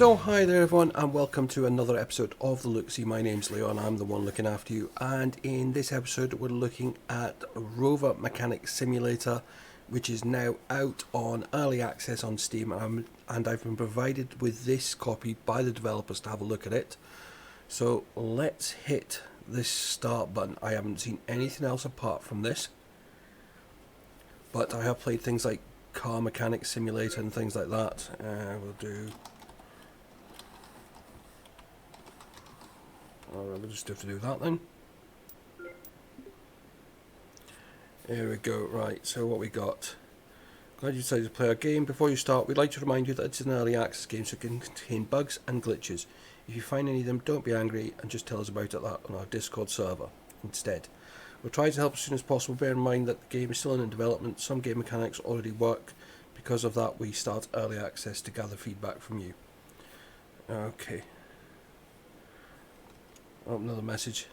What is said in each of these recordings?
So hi there everyone, and welcome to another episode of the LookSee. My name's Leon, I'm the one looking after you, and in this episode we're looking at Rover Mechanic Simulator, which is now out on early access on Steam, and I've been provided with this copy by the developers to have a look at it. So let's hit this start button. I haven't seen anything else apart from this, but I have played things like Car Mechanic Simulator and things like that. We'll just have to do that then. Here we go. Right, so what we got. Glad you decided to play our game. Before you start, we'd like to remind you that it's an early access game, so it can contain bugs and glitches. If you find any of them, don't be angry and just tell us about it on our Discord server instead. We'll try to help as soon as possible. Bear in mind that the game is still in development. Some game mechanics already work. Because of that, we start early access to gather feedback from you. Okay. Oh, another message.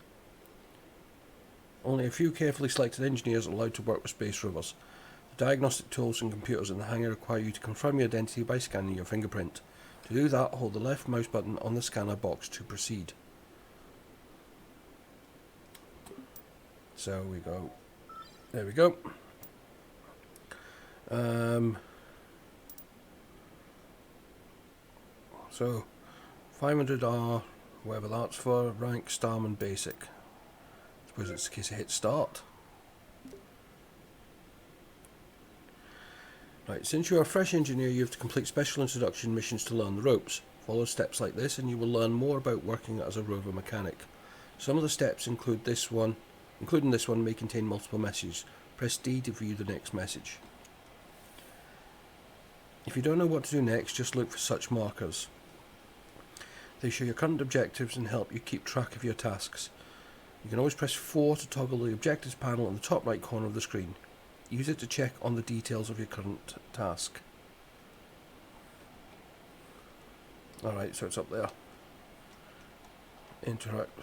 Only a few carefully selected engineers are allowed to work with Space Rovers. The diagnostic tools and computers in the hangar require you to confirm your identity by scanning your fingerprint. To do that, hold the left mouse button on the scanner box to proceed. So we go. There we go. So 500R, whatever that's for, rank Starman Basic. I suppose it's a case of hit start. Right, since you're a fresh engineer, you have to complete special introduction missions to learn the ropes. Follow steps like this and you will learn more about working as a rover mechanic. Some of the steps including this one may contain multiple messages. Press D to view the next message. If you don't know what to do next, just look for such markers. They show your current objectives and help you keep track of your tasks. You can always press 4 to toggle the objectives panel in the top right corner of the screen. Use it to check on the details of your current task. Alright, so it's up there. Interact.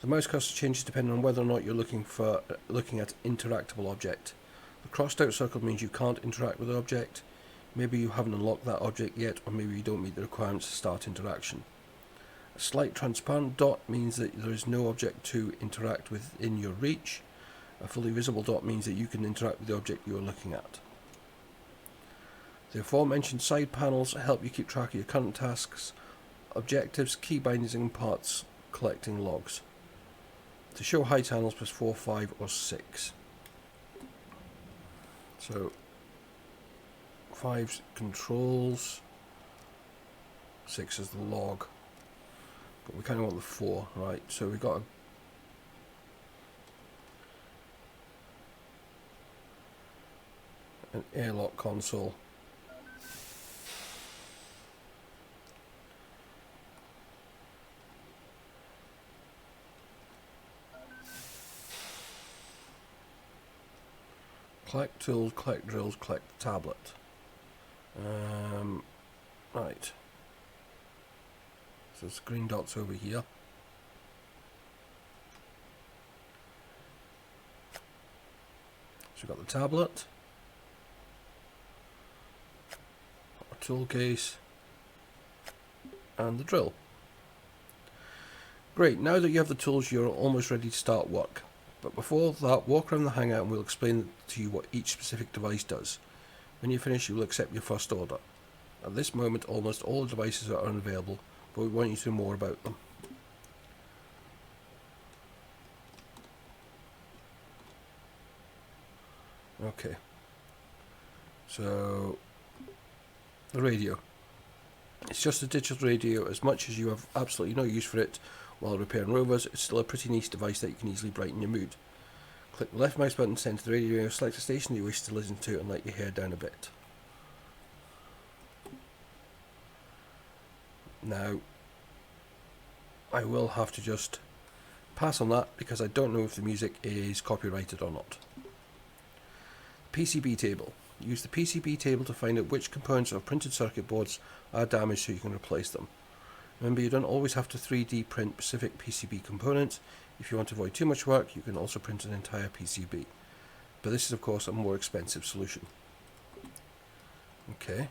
The mouse cursor changes depending on whether or not you're looking at interactable object. The crossed out circle means you can't interact with the object. Maybe you haven't unlocked that object yet, or maybe you don't meet the requirements to start interaction. A slight transparent dot means that there is no object to interact with in your reach. A fully visible dot means that you can interact with the object you are looking at. The aforementioned side panels help you keep track of your current tasks, objectives, key bindings and parts collecting logs. To show high panels, press 4, 5 or 6. So 5's controls, 6 is the log, but we kind of want the 4, right? So we've got an airlock console. Collect tools, collect drills, collect the tablet. Right. So it's green dots over here. So we've got the tablet, our tool case, and the drill. Great, now that you have the tools, you're almost ready to start work. But before that, walk around the hangar and we'll explain to you what each specific device does. When you finish, you will accept your first order. At this moment, almost all the devices are unavailable, but we want you to know more about them. Okay. So, the radio. It's just a digital radio. As much as you have absolutely no use for it while repairing rovers, it's still a pretty nice device that you can easily brighten your mood. Click the left mouse button to send to the radio, select a station you wish to listen to and let your hair down a bit. Now, I will have to just pass on that because I don't know if the music is copyrighted or not. PCB table. Use the PCB table to find out which components of printed circuit boards are damaged so you can replace them. Remember, you don't always have to 3D print specific PCB components. If you want to avoid too much work, you can also print an entire PCB. But this is of course a more expensive solution. Okay.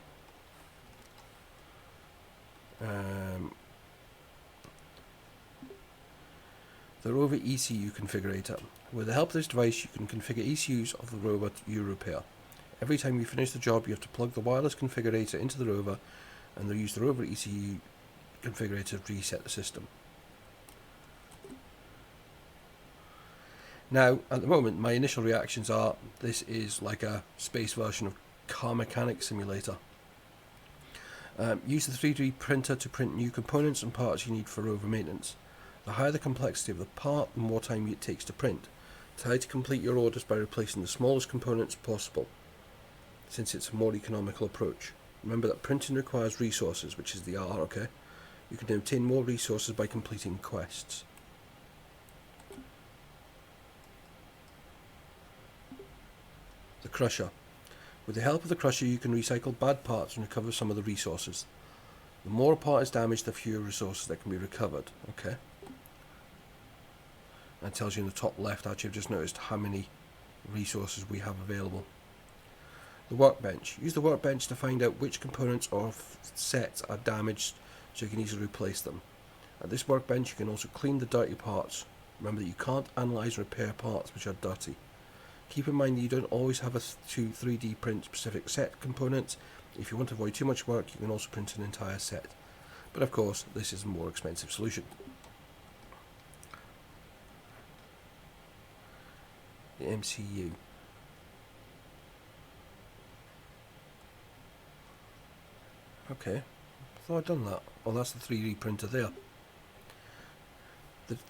the Rover ECU configurator. With the help of this device, you can configure ECUs of the rover you repair. Every time you finish the job, you have to plug the wireless configurator into the rover and then use the Rover ECU configurator to reset the system. Now, at the moment, my initial reactions are this is like a space version of Car Mechanic Simulator. Use the 3D printer to print new components and parts you need for rover maintenance. The higher the complexity of the part, the more time it takes to print. Try to complete your orders by replacing the smallest components possible, since it's a more economical approach. Remember that printing requires resources, which is the R, okay? You can obtain more resources by completing quests. The crusher. With the help of the crusher, you can recycle bad parts and recover some of the resources. The more a part is damaged, the fewer resources that can be recovered, okay? That tells you in the top left, actually I've just noticed how many resources we have available. The workbench. Use the workbench to find out which components or sets are damaged so you can easily replace them. At this workbench you can also clean the dirty parts. Remember that you can't analyse and repair parts which are dirty. Keep in mind that you don't always have to 3D print specific set components. If you want to avoid too much work, you can also print an entire set. But of course, this is a more expensive solution. The MCU. Okay, I thought I'd done that. Oh, that's the 3D printer there.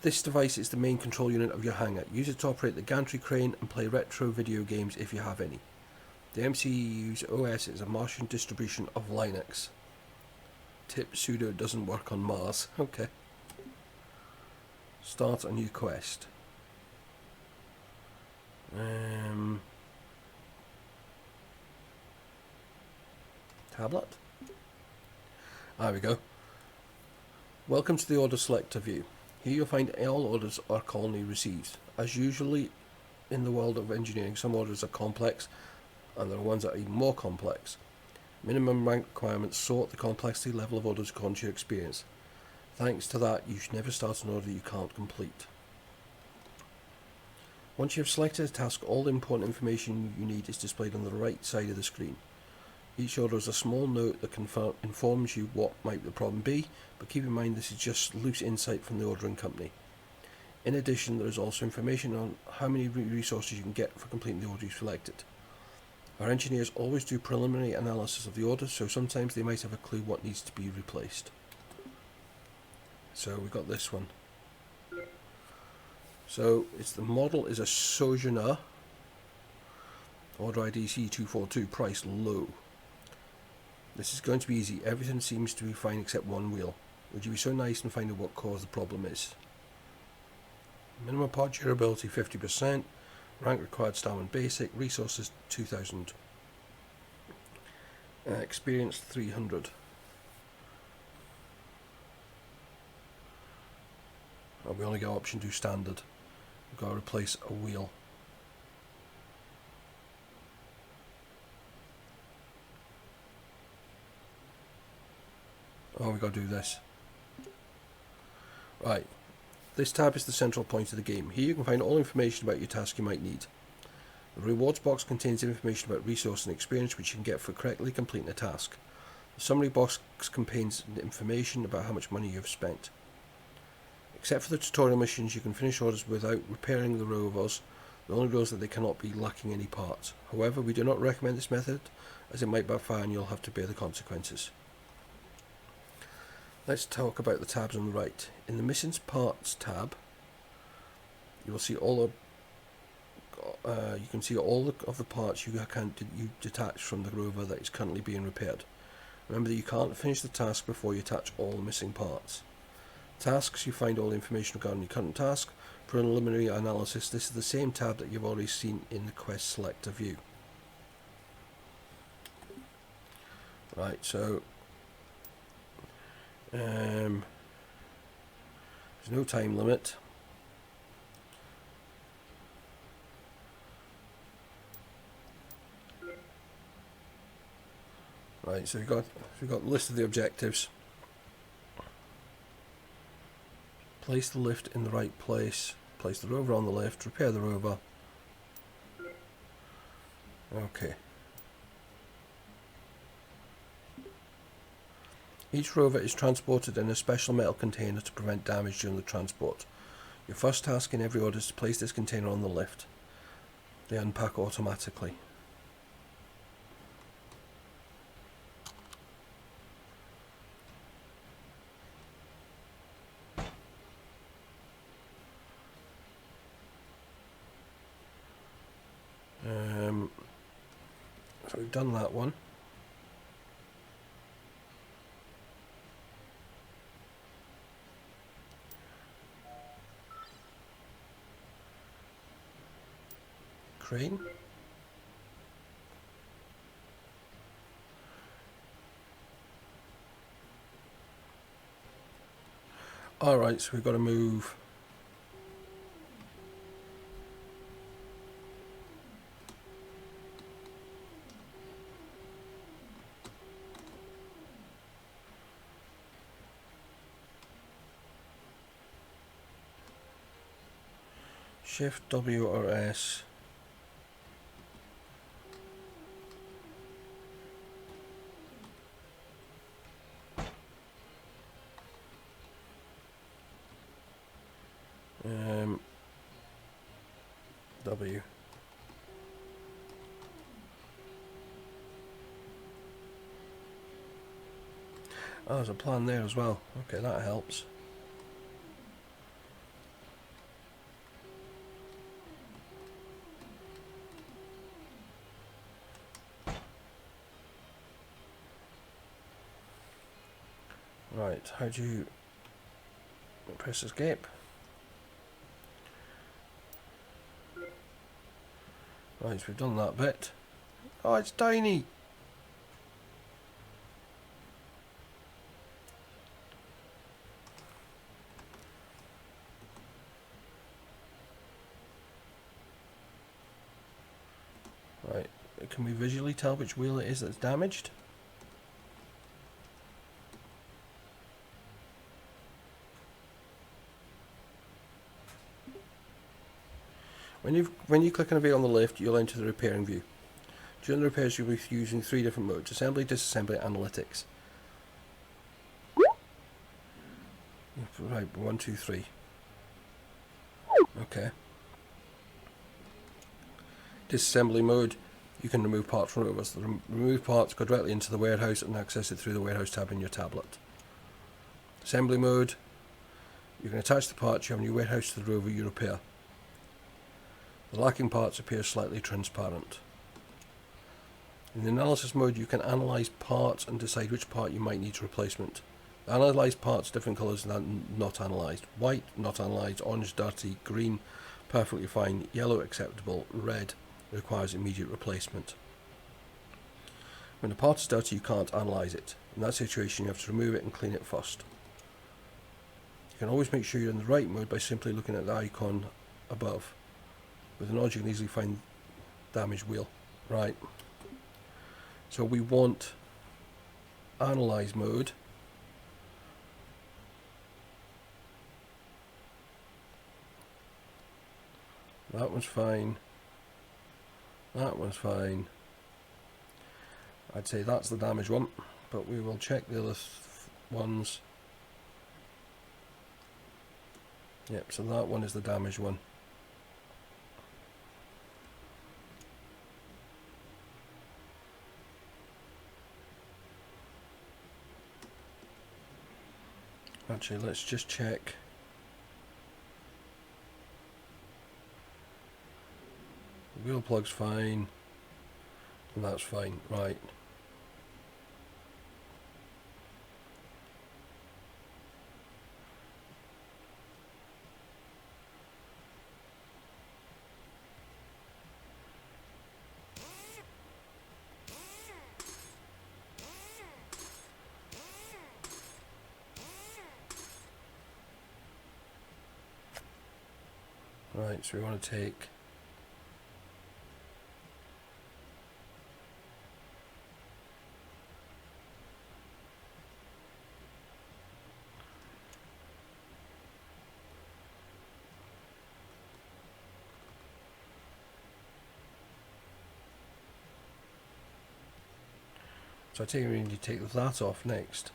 This device is the main control unit of your hangar. Use it to operate the gantry crane and play retro video games if you have any. The MCU's OS is a Martian distribution of Linux. Tip sudo doesn't work on Mars. Okay. Start a new quest. Tablet? There we go. Welcome to the order selector view. Here you'll find all orders our colony receives. As usually in the world of engineering, some orders are complex and there are ones that are even more complex. Minimum rank requirements sort the complexity level of orders according to your experience. Thanks to that, you should never start an order you can't complete. Once you have selected a task, all the important information you need is displayed on the right side of the screen. Each order is a small note that informs you what might the problem be, but keep in mind this is just loose insight from the ordering company. In addition, there is also information on how many resources you can get for completing the order you selected. Our engineers always do preliminary analysis of the order, so sometimes they might have a clue what needs to be replaced. So we got this one. So the model is a Sojourner. Order ID C242, price low. This is going to be easy. Everything seems to be fine except one wheel. Would you be so nice and find out what caused the problem is? Minimum part durability 50%. Rank required Starman Basic. Resources 2000. Experience 300. Oh, we only got option to standard. We've got to replace a wheel. Oh, we've got to do this. Right. This tab is the central point of the game. Here you can find all information about your task you might need. The rewards box contains information about resource and experience which you can get for correctly completing a task. The summary box contains information about how much money you have spent. Except for the tutorial missions, you can finish orders without repairing the rovers. The only rule is that they cannot be lacking any parts. However, we do not recommend this method as it might backfire and you'll have to bear the consequences. Let's talk about the tabs on the right. In the Missions Parts tab, you will see all of the parts you detach from the rover that is currently being repaired. Remember that you can't finish the task before you attach all the missing parts. Tasks, you find all the information regarding your current task. Preliminary analysis, this is the same tab that you've already seen in the quest selector view. Right, so there's no time limit. Right, so we've got a list of the objectives. Place the lift in the right place. Place the rover on the lift. Repair the rover. Okay. Each rover is transported in a special metal container to prevent damage during the transport. Your first task in every order is to place this container on the lift. They unpack automatically. So we've done that one. Crane. Alright, so we've got to move. Shift W or S. W. Oh, there's a plan there as well. Okay, that helps. Right, how do you press escape? Right, so we've done that bit. Oh, it's tiny! Right, can we visually tell which wheel it is that's damaged? When you click on a wheel on the lift, you'll enter the repairing view. During the repairs, you'll be using 3 different modes: assembly, disassembly, analytics. Right, 1, 2, 3. Okay. Disassembly mode, you can remove parts from rovers. The remove parts go directly into the warehouse and access it through the warehouse tab in your tablet. Assembly mode, you can attach the parts you have in your warehouse to the rover you repair. The lacking parts appear slightly transparent. In the analysis mode, you can analyse parts and decide which part you might need replacement. The analysed parts different colours than not analysed. White, not analysed; orange, dirty; green, perfectly fine; yellow, acceptable; red, requires immediate replacement. When the part is dirty, you can't analyse it. In that situation, you have to remove it and clean it first. You can always make sure you're in the right mode by simply looking at the icon above. With a nod, you can easily find damaged wheel. Right. So we want analyze mode. That one's fine. That one's fine. I'd say that's the damaged one, but we will check the other ones. Yep, so that one is the damaged one. Actually, let's just check. The wheel plug's fine, and that's fine. Right. Right, so we want to take So I think we need to take that off next.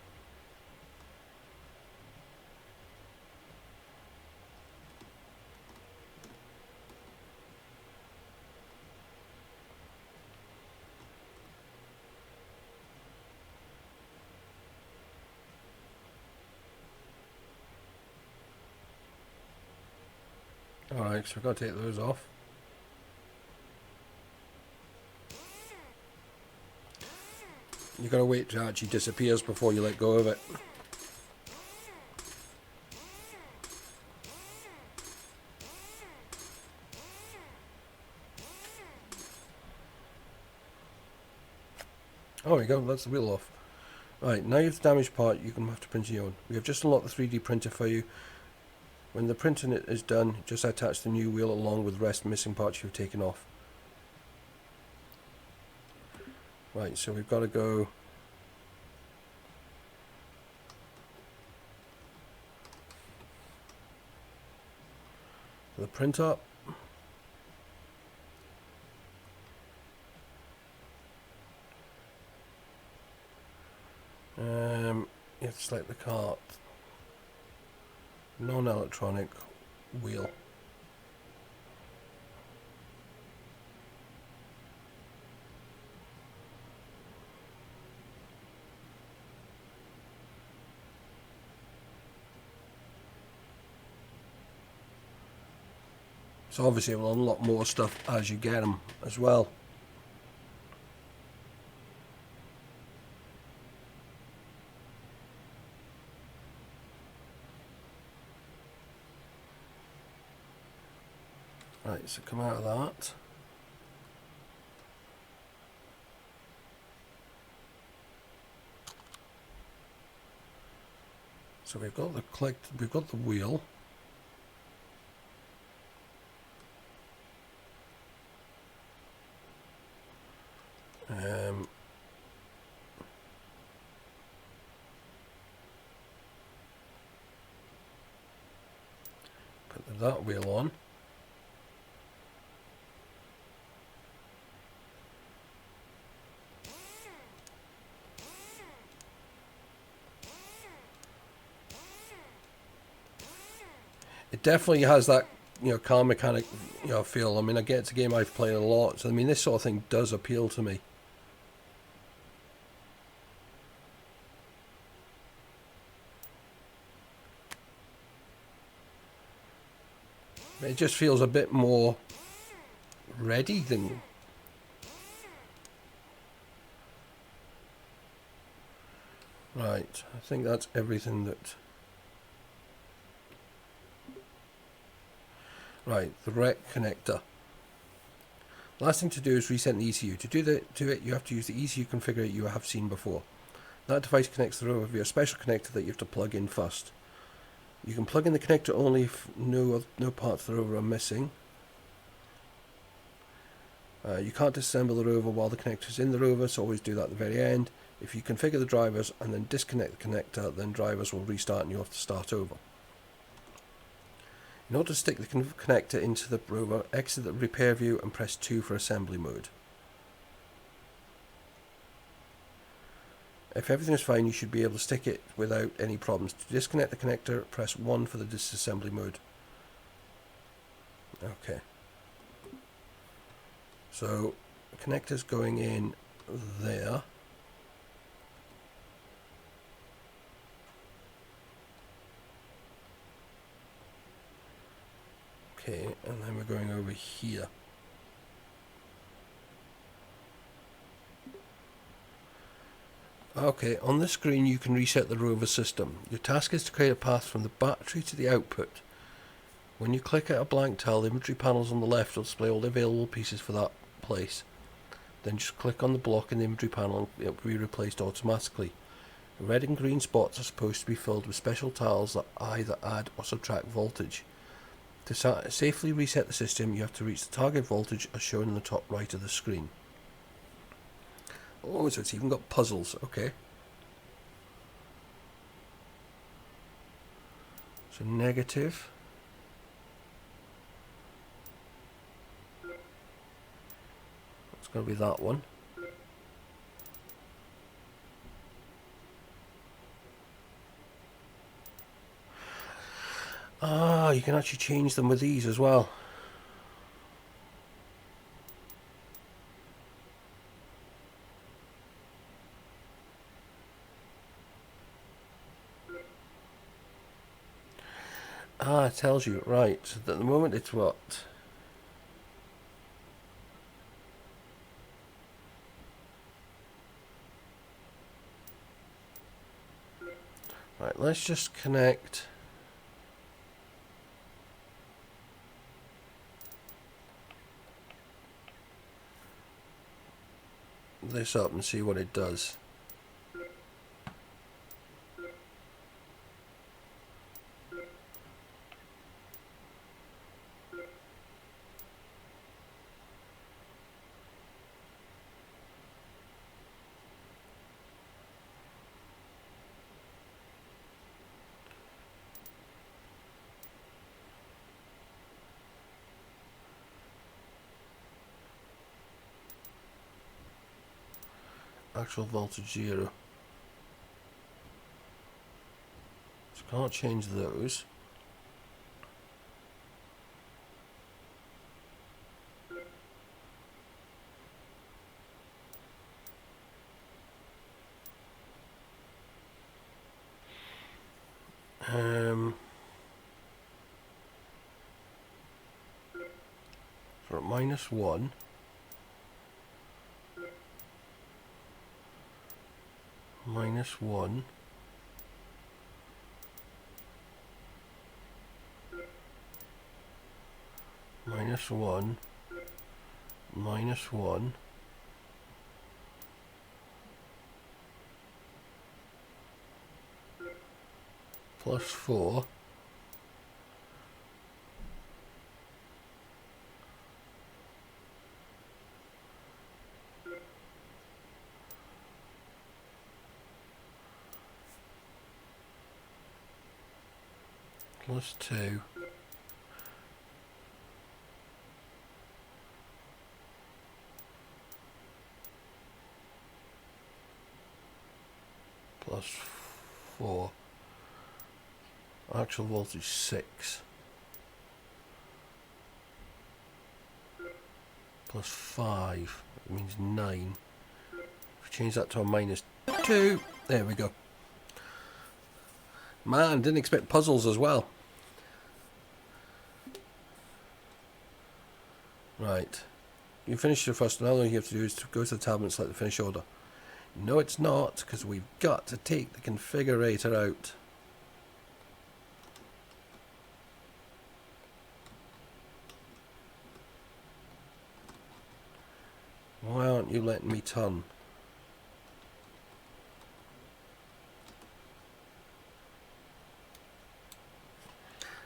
Alright, so we've got to take those off. You've got to wait till it actually disappears before you let go of it. Oh, there we go, that's the wheel off. Right, now you have the damaged part, you're going to have to print your own. We have just unlocked the 3D printer for you. When the printing is done, just attach the new wheel along with the rest missing parts you've taken off. Right, so we've got to go to the printer. You have to select the cart. Non-electronic wheel. So obviously it will unlock more stuff as you get them as well. Right, so come out of that. So we've got the wheel. Put that wheel on. It definitely has that, car mechanic, feel. I mean, I get it's a game I've played a lot, so I mean, this sort of thing does appeal to me. It just feels a bit more ready than... Right, I think that's everything that... Right, the rec connector. Last thing to do is reset the ECU. To do it, you have to use the ECU configurator you have seen before. That device connects the rover via a special connector that you have to plug in first. You can plug in the connector only if no parts of the rover are missing. You can't disassemble the rover while the connector is in the rover, so always do that at the very end. If you configure the drivers and then disconnect the connector, then drivers will restart and you'll have to start over. In order to stick the connector into the rover, exit the repair view and press 2 for assembly mode. If everything is fine, you should be able to stick it without any problems. To disconnect the connector, press 1 for the disassembly mode. Okay. So, the connector's going in there. Okay, and then we're going over here. Okay, on the screen you can reset the rover system. Your task is to create a path from the battery to the output. When you click at a blank tile, the inventory panels on the left will display all the available pieces for that place. Then just click on the block in the inventory panel and it will be replaced automatically. The red and green spots are supposed to be filled with special tiles that either add or subtract voltage. To safely reset the system, you have to reach the target voltage as shown in the top right of the screen. Oh, so it's even got puzzles, okay. So negative. It's going to be that one. Ah, you can actually change them with these as well. Ah, it tells you. Right, so at the moment it's what? Right, let's just connect this up and see what it does. Actual voltage 0. So can't change those. So at -1. -1. -1. -1. +4. +2. +4. Actual voltage 6. +5. It means 9. If we change that to a -2. There we go. Man, didn't expect puzzles as well. Right. You finish your first one. All you have to do is to go to the tab and select the finish order. No, it's not, because we've got to take the configurator out. Why aren't you letting me turn?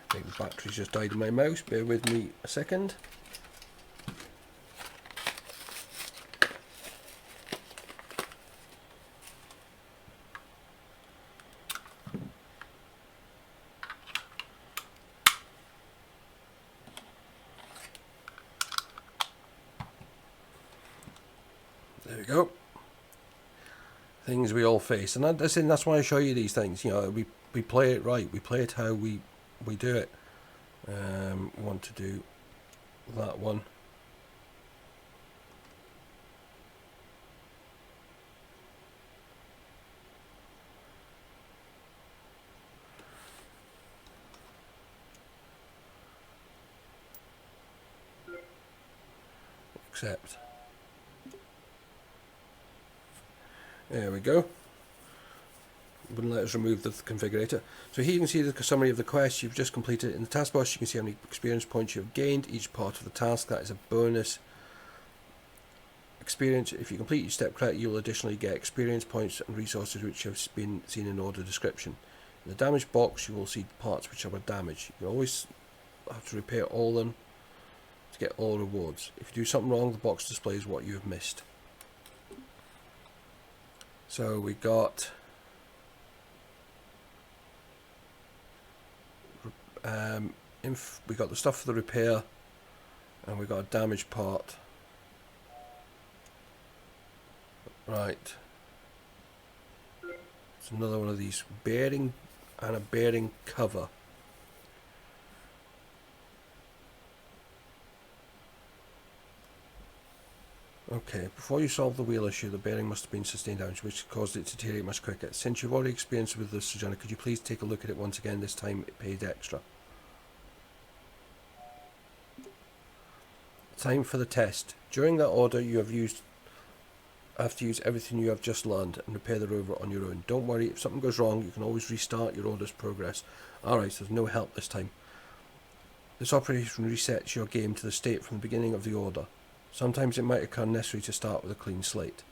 I think the battery's just died in my mouse. Bear with me a second. There we go. Things we all face, and that's why I show you these things. You know, we play it right. We play it how we do it. We want to do that one. Accept. There we go. Wouldn't let us remove the configurator. So here you can see the summary of the quest you've just completed. In the taskbar, you can see how many experience points you've gained each part of the task. That is a bonus experience. If you complete each step correctly, you'll additionally get experience points and resources which have been seen in order description. In the damage box, you will see parts which are damaged. You always have to repair all of them to get all rewards. If you do something wrong, the box displays what you have missed. So we got we got the stuff for the repair, and we got a damaged part. Right. It's another one of these bearing and a bearing cover. Okay, before you solve the wheel issue, the bearing must have been sustained damage, which caused it to deteriorate much quicker. Since you've already experienced with this, Sujana, could you please take a look at it once again? This time it paid extra. Time for the test. During that order, you have to use everything you have just learned and repair the rover on your own. Don't worry, if something goes wrong, you can always restart your order's progress. Alright, so there's no help this time. This operation resets your game to the state from the beginning of the order. Sometimes it might occur necessary to start with a clean slate.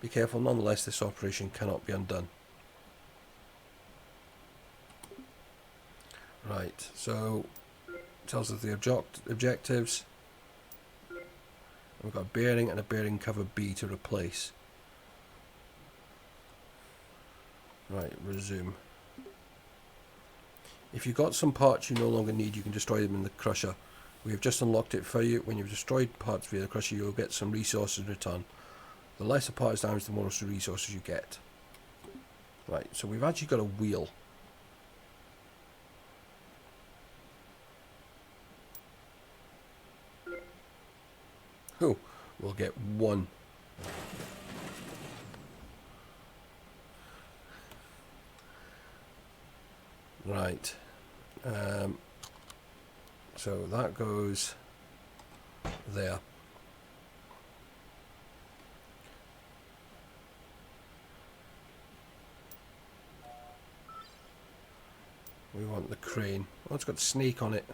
Be careful, nonetheless, this operation cannot be undone. Right, so it tells us the objectives. We've got a bearing and a bearing cover B to replace. Right, resume. If you've got some parts you no longer need, you can destroy them in the crusher. We have just unlocked it for you. When you've destroyed parts via the crusher, you'll get some resources in return. The less a part is damaged, the more resources you get. Right, so we've actually got a wheel. Oh, we'll get one. Right. So that goes there. We want the crane. Oh, it's got snake on it.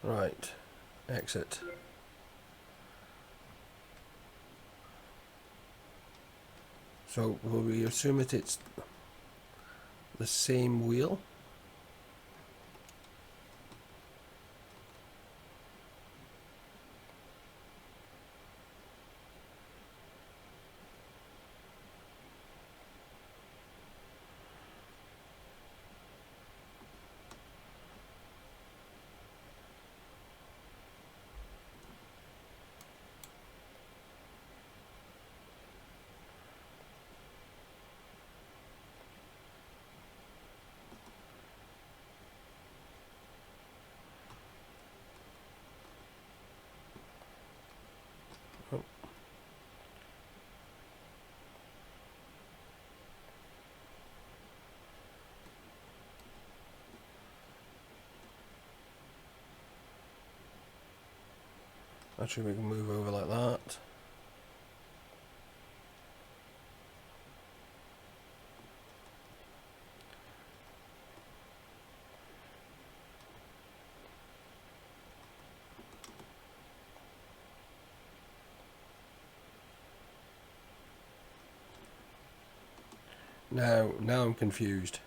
Right, exit. So will we assume that it's the same wheel? Oh. Actually, we can move over like that. Now I'm confused.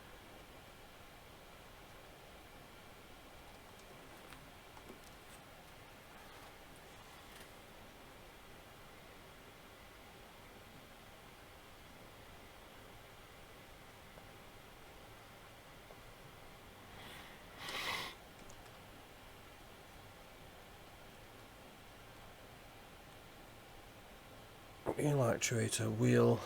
Wheel actuator, wheel.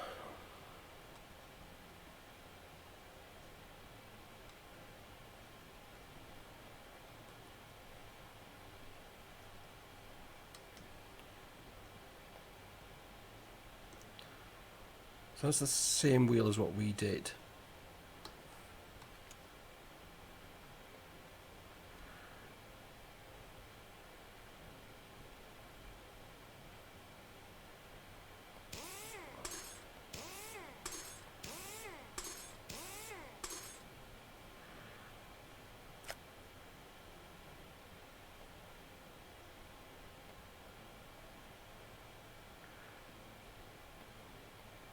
So that's the same wheel as what we did.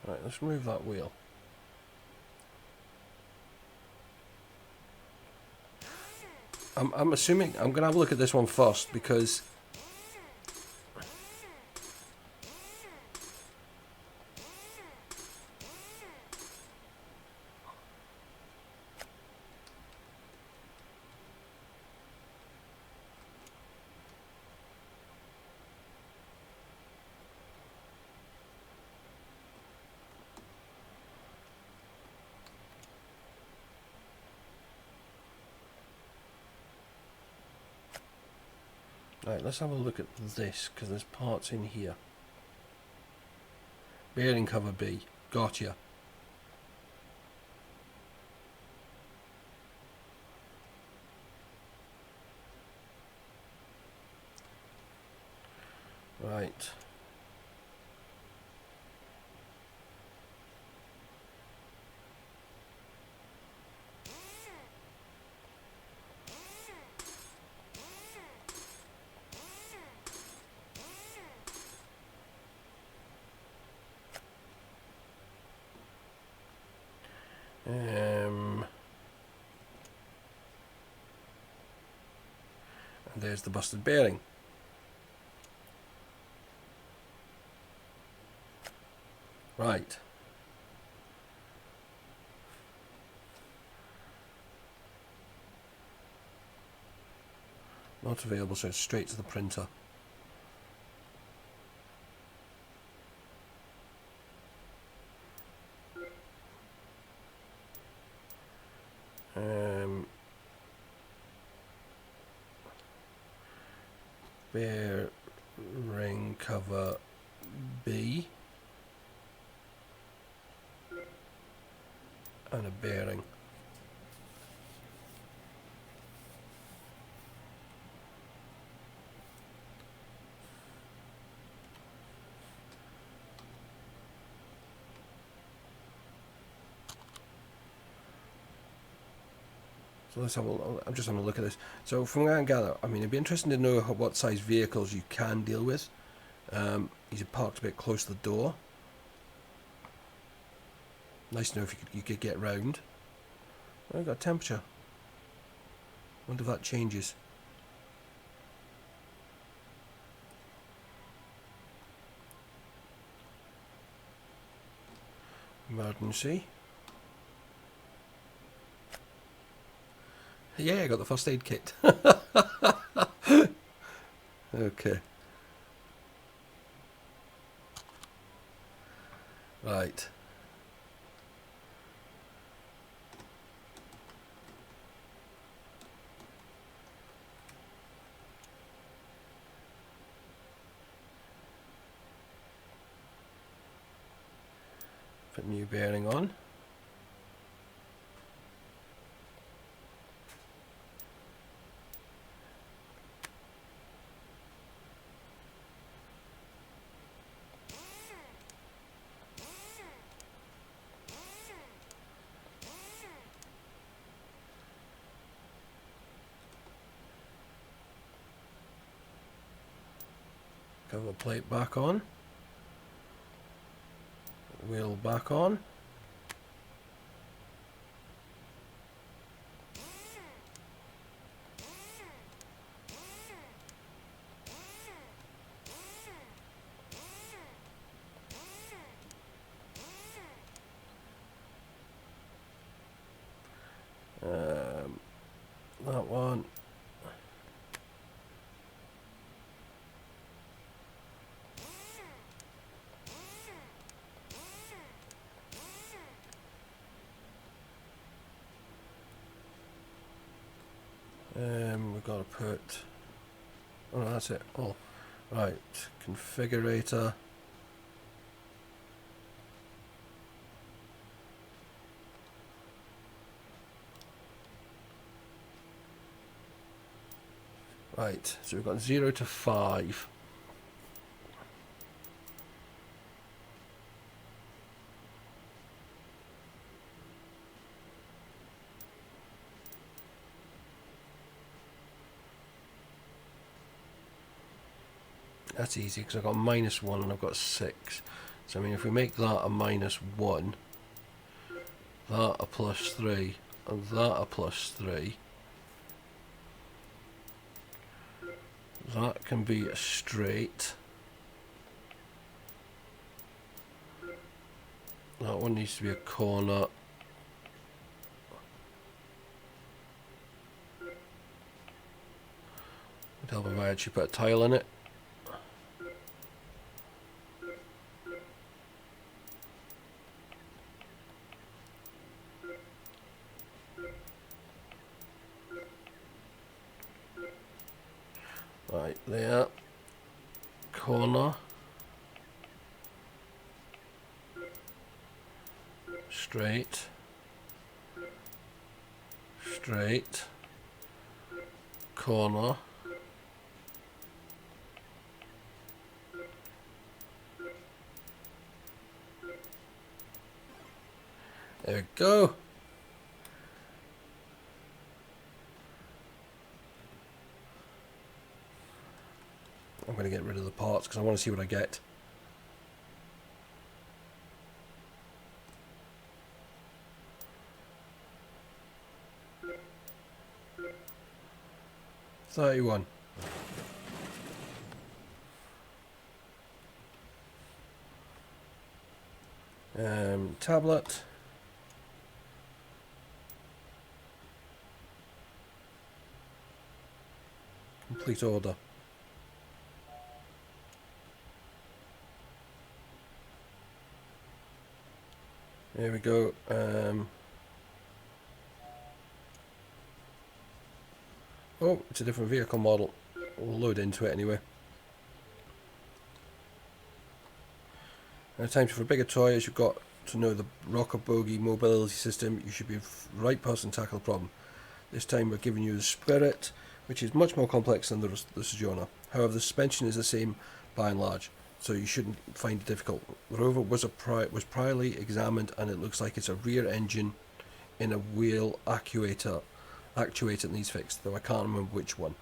Right, Right, let's remove that wheel. I'm assuming I'm going to have a look at this one first because right, let's have a look at this because there's parts in here. Bearing cover B, gotcha. Right. And there's the busted bearing. Right. Not available, so it's straight to the printer. Bearing cover B and a bearing. So let's have a look. I'm just having a look at this. So from what I can gather, I mean, it'd be interesting to know what size vehicles you can deal with. He's parked a bit close to the door. Nice to know if you could get round. Oh, I've got a temperature. Wonder if that changes. Emergency. Yeah, I got the first aid kit. Okay. Right. Put new bearing on. Cover plate back on. Wheel back on. That one. We've got to put. Oh, no, that's it. Oh, right. Configurator. Right. So we've got 0 to 5. That's easy because I've got -1 and I've got 6. So I mean, if we make that a -1, that a +3, and that a +3, that can be a straight. That one needs to be a corner. Would help if I actually put a tile in it. Right there. Corner. Straight. Straight. Corner. There we go. I'm going to get rid of the parts because I want to see what I get. $31. Tablet. Complete order. There we go. Oh, it's a different vehicle model. We'll load into it anyway. Time for a bigger toy. As you've got to know the rocker bogie mobility system, you should be the right person to tackle the problem. This time we're giving you the Spirit, which is much more complex than the Sojourner. However, the suspension is the same by and large, so you shouldn't find it difficult. The Rover was priorly examined, and it looks like it's a rear engine in a wheel actuator that needs fixed, though I can't remember which one.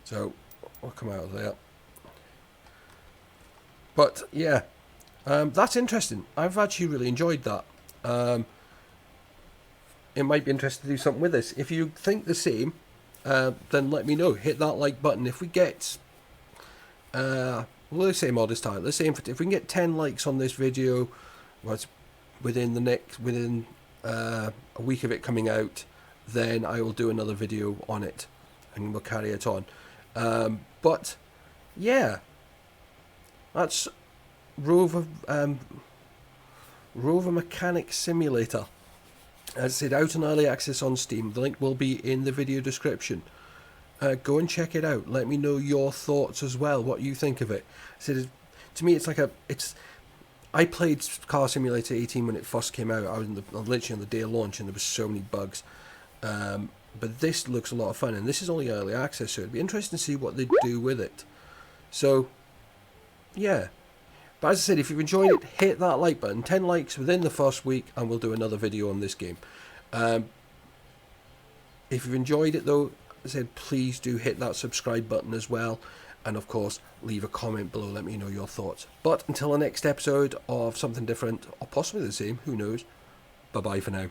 So I'll come out of there. But yeah, that's interesting. I've actually really enjoyed that. It might be interesting to do something with this. If you think the same, then let me know. Hit that like button. If we get, well, let's say modest time. Let's say if we can get 10 likes on this video, well, within a week of it coming out, then I will do another video on it, and we'll carry it on. But yeah, that's Rover Mechanic Simulator. As I said, out in early access on Steam. The link will be in the video description. Go and check it out. Let me know your thoughts as well. What you think of it. I said, to me, it's like I played Car Simulator 18 when it first came out. I was literally on the day of launch, and there was so many bugs. But this looks a lot of fun, and this is only early access, so it'd be interesting to see what they do with it. So, yeah. But as I said, if you've enjoyed it, hit that like button. 10 likes within the first week, and we'll do another video on this game. If you've enjoyed it, though, as I said, please do hit that subscribe button as well. And, of course, leave a comment below. Let me know your thoughts. But until the next episode of something different, or possibly the same, who knows. Bye-bye for now.